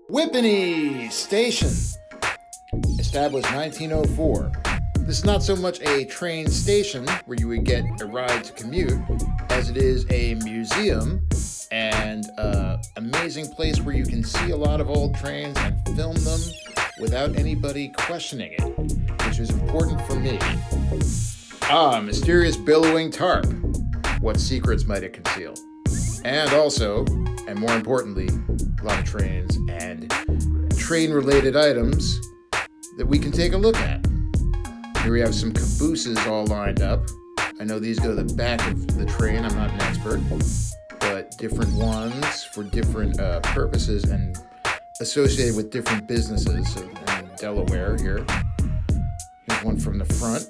Whippany Station, established 1904. This is not so much a train station where you would get a ride to commute, as it is a museum and amazing place where you can see a lot of old trains and film them without anybody questioning it, which is important for me. Mysterious billowing tarp. What secrets might it conceal? And also, and more importantly, a lot of trains and train-related items that we can take a look at. Here we have some cabooses all lined up. I know these go to the back of the train. I'm not an expert, but different ones for different purposes and associated with different businesses in Delaware here. Here's one from the front,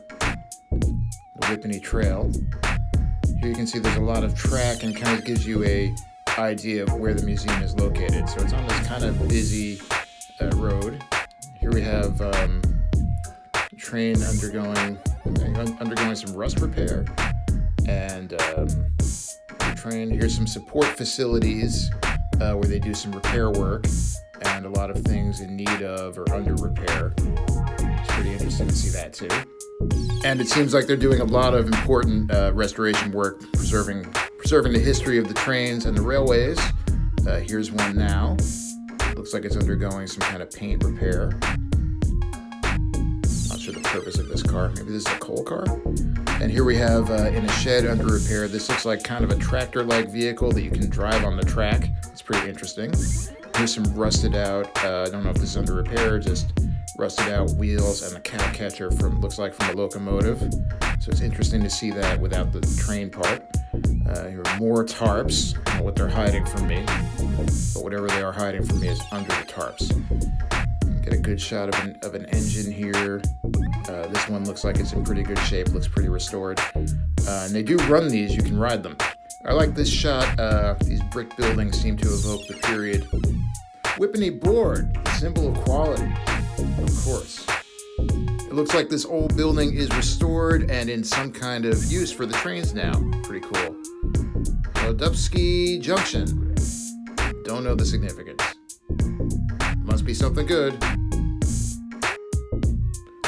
the Whippany Trail. Here you can see there's a lot of track and kind of gives you a idea of where the museum is located. So it's on this kind of busy road. Here we have train undergoing some rust repair, and train. Here's some support facilities where they do some repair work and a lot of things in need of or under repair. It's pretty interesting to see that too. And it seems like they're doing a lot of important restoration work, preserving the history of the trains and the railways. Here's one now. Looks like it's undergoing some kind of paint repair. Not sure the purpose of this car. Maybe this is a coal car. And here we have in a shed under repair. This looks like kind of a tractor-like vehicle that you can drive on the track. It's pretty interesting. Here's some rusted out, I don't know if this is under repair, just rusted out wheels and a cow catcher looks like from a locomotive. So it's interesting to see that without the train part. Here are more tarps. I don't know what they're hiding from me, but whatever they are hiding from me is under the tarps. Get a good shot of an engine here. This one looks like it's in pretty good shape, looks pretty restored. And they do run these, you can ride them. I like this shot. These brick buildings seem to evoke the period. Whippany board, symbol of quality. Of course. It looks like this old building is restored and in some kind of use for the trains now. Pretty cool. Dubsky Junction. Don't know the significance. Must be something good.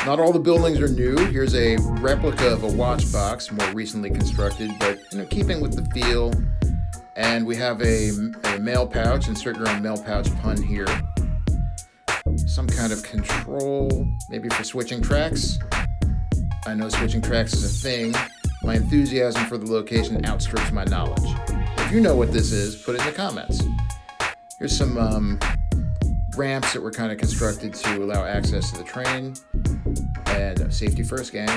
Not all the buildings are new. Here's a replica of a watch box, more recently constructed, but keeping with the feel. And we have a mail pouch, insert your own mail pouch pun here. Some kind of control, maybe for switching tracks. I know switching tracks is a thing. My enthusiasm for the location outstrips my knowledge. If you know what this is, put it in the comments. Here's some ramps that were kind of constructed to allow access to the train. And safety first, gang.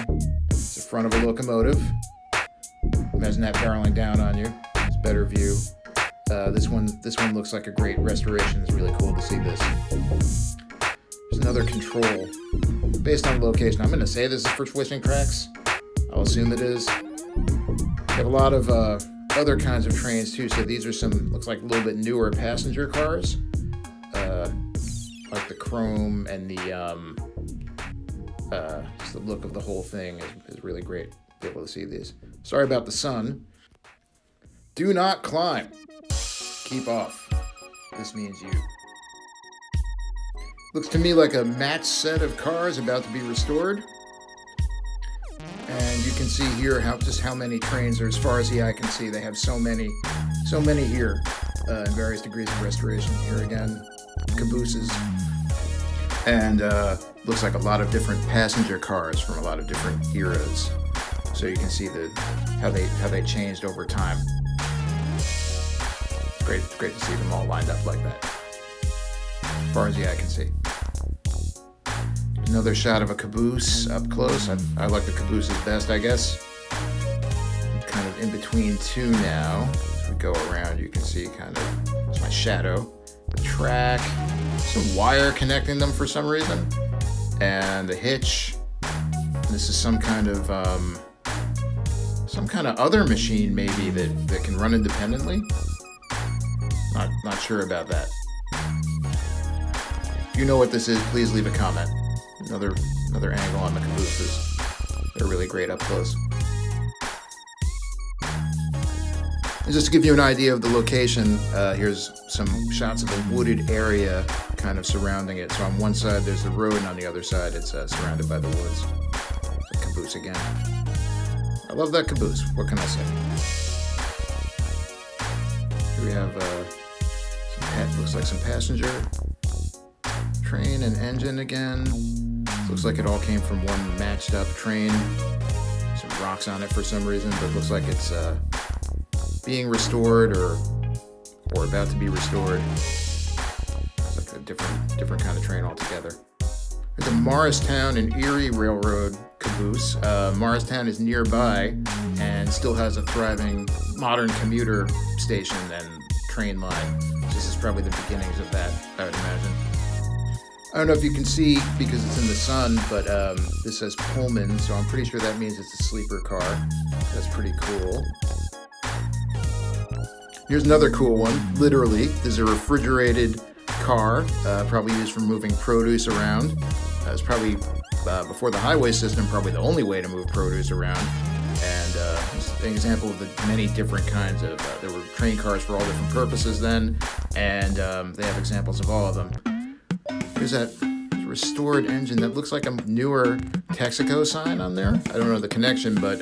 It's the front of a locomotive. Imagine that barreling down on you. It's a better view. This one looks like a great restoration. It's really cool to see this. There's another control based on location. I'm going to say this is for switching tracks. I'll assume it is. We have a lot of other kinds of trains too. So these are some, looks like a little bit newer passenger cars. Like the chrome and the just the look of the whole thing is really great to be able to see these. Sorry about the sun. Do not climb. Keep off. This means you. Looks to me like a matched set of cars about to be restored. And you can see here how many trains are as far as the eye can see. They have so many here in various degrees of restoration. Here again, cabooses. And looks like a lot of different passenger cars from a lot of different eras. So you can see how they changed over time. It's great to see them all lined up like that. As far as the eye can see. Another shot of a caboose up close. I like the cabooses best, I guess. I'm kind of in between two now. As we go around, you can see it's my shadow. The track, some wire connecting them for some reason, and a hitch. This is some kind of other machine maybe that can run independently. Not sure about that. If you know what this is, please leave a comment. Another angle on the cabooses. They're really great up close. And just to give you an idea of the location, here's some shots of a wooded area kind of surrounding it. So on one side there's the road, and on the other side it's surrounded by the woods. The caboose again. I love that caboose. What can I say? Here we have looks like some passenger train and engine again. Looks like it all came from one matched up train. Some rocks on it for some reason, but it looks like it's being restored or about to be restored. It's like a different kind of train altogether. There's a Morristown and Erie Railroad caboose. Morristown is nearby and still has a thriving modern commuter station and train line. This is probably the beginnings of that, I would imagine. I don't know if you can see because it's in the sun, but this says Pullman, so I'm pretty sure that means it's a sleeper car. That's pretty cool. Here's another cool one. Literally, there's a refrigerated car, probably used for moving produce around. It's probably, before the highway system, probably the only way to move produce around. And it's an example of the many different kinds of, there were train cars for all different purposes then, and they have examples of all of them. Here's that restored engine that looks like a newer Texaco sign on there. I don't know the connection, but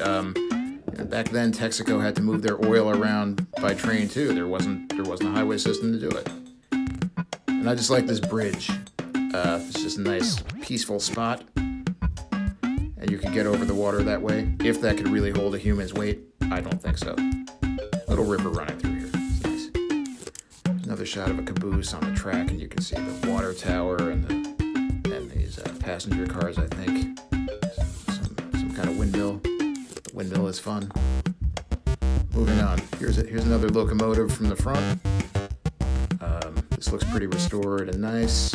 back then Texaco had to move their oil around by train too. There wasn't a highway system to do it. And I just like this bridge. It's just a nice, peaceful spot. And you could get over the water that way. If that could really hold a human's weight, I don't think so. Little river running through here. It's nice. Another shot of a caboose on the track, and you can see the water tower and these passenger cars, I think. Some kind of windmill. The windmill is fun. Moving on. Here's another locomotive from the front. This looks pretty restored and nice.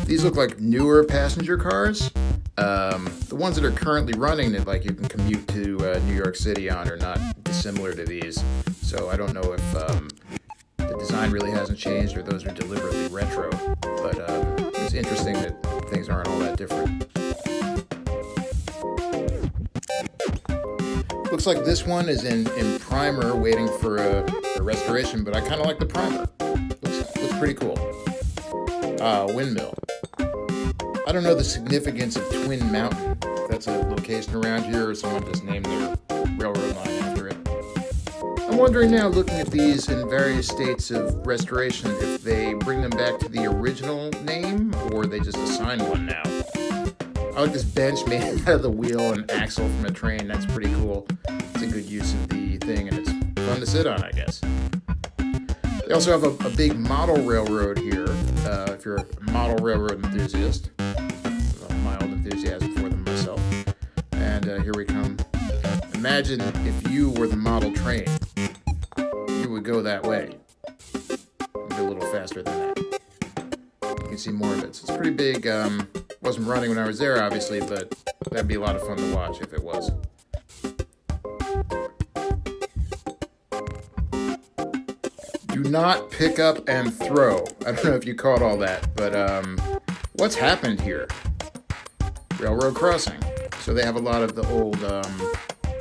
These look like newer passenger cars. The ones that are currently running that like you can commute to New York City on are not dissimilar to these. So I don't know if the design really hasn't changed or those are deliberately retro. But it's interesting that things aren't all that different. Looks like this one is in primer waiting for a restoration, but I kind of like the primer. Looks pretty cool. Windmill. I don't know the significance of Twin Mountain. If that's a location around here or someone just named their railroad line after it. I'm wondering now, looking at these in various states of restoration, if they bring them back to the original name or they just assign one now. I like this bench made out of the wheel and axle from a train. That's pretty cool. It's a good use of the thing and it's fun to sit on, I guess. They also have a big model railroad here. If you're a model railroad enthusiast, a mild enthusiasm for them myself. And here we come. Imagine if you were the model train. You would go that way. Maybe a little faster than that. You can see more of it. So it's pretty big. Wasn't running when I was there, obviously, but that'd be a lot of fun to watch if it was. Do not pick up and throw. I don't know if you caught all that, but what's happened here? Railroad crossing. So they have a lot of the old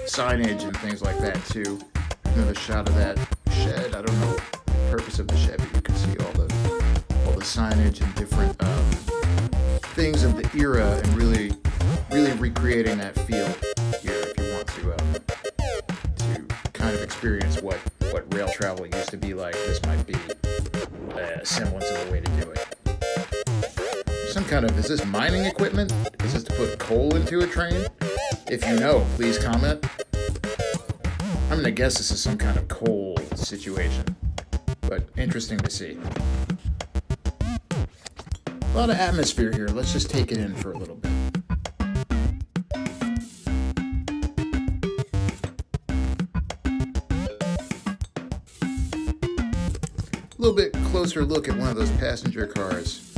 signage and things like that too. Another shot of that shed. I don't know the purpose of the shed, but you can see all the signage and different things of the era and really recreating that feel here if you want to kind of experience what rail travel used to be like. This might be a semblance of a way to do it. Some kind of, is this mining equipment? Is this to put coal into a train? If you know, please comment. I'm gonna guess this is some kind of coal situation, but interesting to see. A lot of atmosphere here. Let's just take it in for a little bit. A little bit closer look at one of those passenger cars.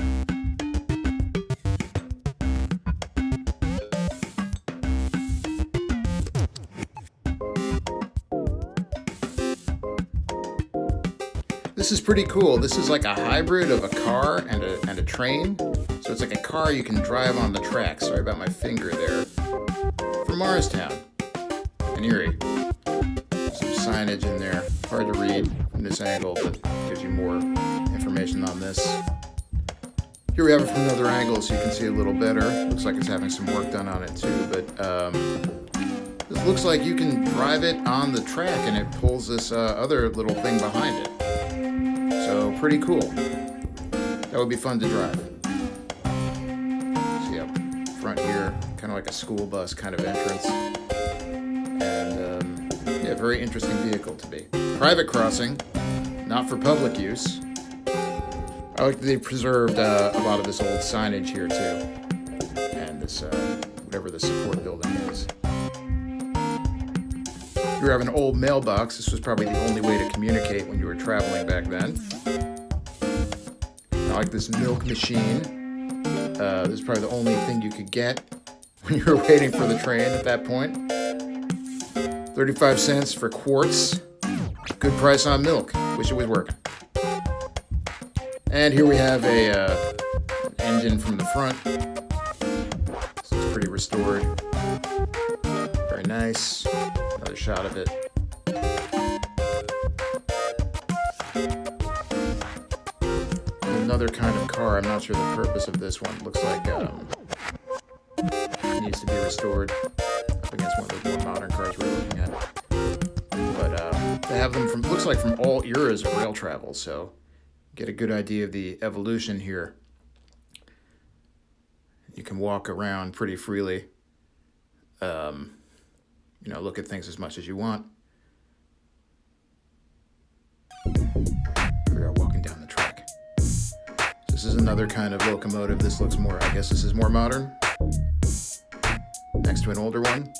This is pretty cool. This is like a hybrid of a car and a train. So it's like a car you can drive on the track. Sorry about my finger there. From Morristown and Erie. Some signage in there. Hard to read from this angle, but gives you more information on this. Here we have it from another angle so you can see a little better. Looks like it's having some work done on it too, but this looks like you can drive it on the track and it pulls this other little thing behind it. So pretty cool. That would be fun to drive. See up front here, kind of like a school bus kind of entrance. And yeah, very interesting vehicle to be. Private crossing, not for public use. I like that they've preserved a lot of this old signage here too, and this whatever the support building is. You have an old mailbox. This was probably the only way to communicate when you were traveling back then. I like this milk machine. This is probably the only thing you could get when you were waiting for the train at that point. 35 cents for quarts. Good price on milk. Wish it was working. And here we have an engine from the front. This looks pretty restored. Very nice. Another shot of it. Another kind of car. I'm not sure the purpose of this one. Looks like it needs to be restored up against one of the more modern cars we're looking at. But they have them from, looks like from all eras of rail travel, so get a good idea of the evolution here. You can walk around pretty freely. You know, look at things as much as you want. We are walking down the track. This is another kind of locomotive. This looks more, I guess this is more modern. Next to an older one.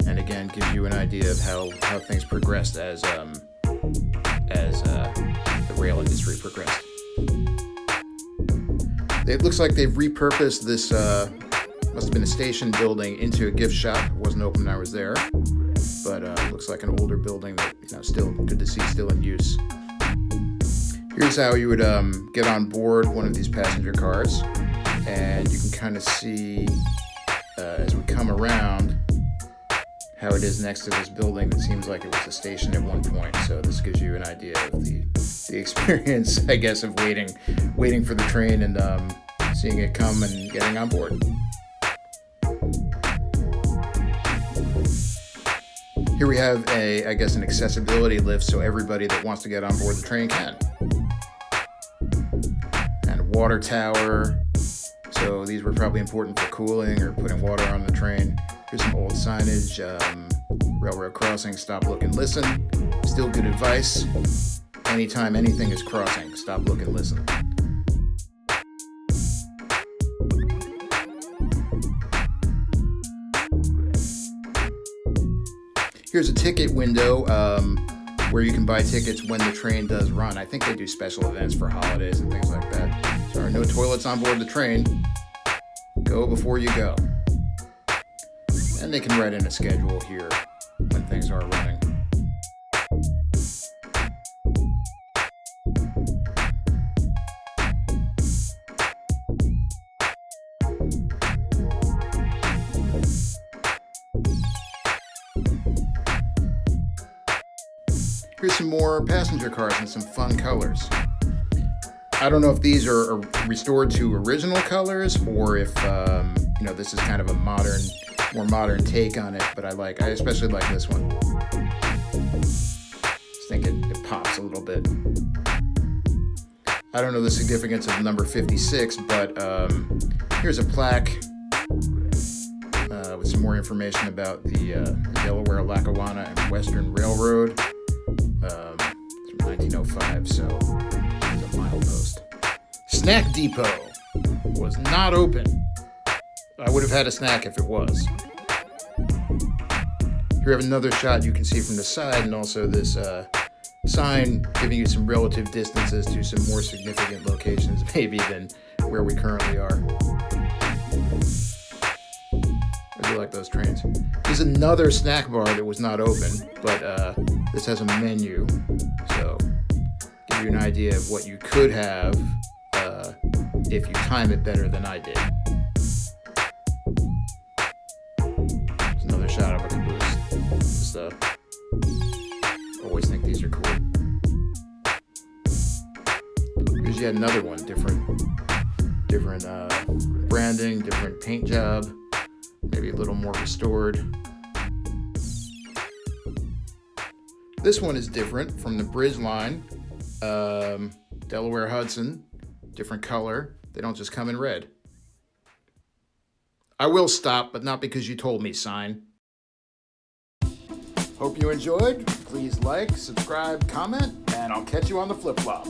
And again, gives you an idea of how things progressed as the rail industry progressed. It looks like they've repurposed this, must have been a station building, into a gift shop. It wasn't open when I was there, but looks like an older building that, you know, still good to see, still in use. Here's how you would get on board one of these passenger cars, and you can kind of see as we come around how it is next to this building that seems like it was a station at one point. So this gives you an idea of the experience, I guess, of waiting for the train and seeing it come and getting on board. Here we have I guess an accessibility lift, so everybody that wants to get on board the train can. And a water tower. So these were probably important for cooling or putting water on the train. Here's some old signage. Railroad crossing, stop, look, and listen. Still good advice. Anytime anything is crossing, stop, look, and listen. Here's a ticket window where you can buy tickets when the train does run. I think they do special events for holidays and things like that. There are no toilets on board the train. Go before you go. And they can write in a schedule here when things are running. Here's some more passenger cars in some fun colors. I don't know if these are restored to original colors or if you know, this is kind of a more modern take on it, but I especially like this one. Just think it pops a little bit. I don't know the significance of number 56, but here's a plaque with some more information about the Delaware, Lackawanna, and Western Railroad. It's from 1905, so it's a milepost. Snack Depot was not open. I would have had a snack if it was. Here we have another shot you can see from the side, and also this sign giving you some relative distances to some more significant locations maybe than where we currently are. I do like those trains. There's another snack bar that was not open, but this has a menu, so give you an idea of what you could have if you time it better than I did. There's another shot of a caboose. Just another one, different branding, different paint job, maybe a little more restored. This one is different from the Bridge line, Delaware Hudson, different color. They don't just come in red. I will stop, but not because you told me, sign. Hope you enjoyed. Please like, subscribe, comment, and I'll catch you on the flip-flop.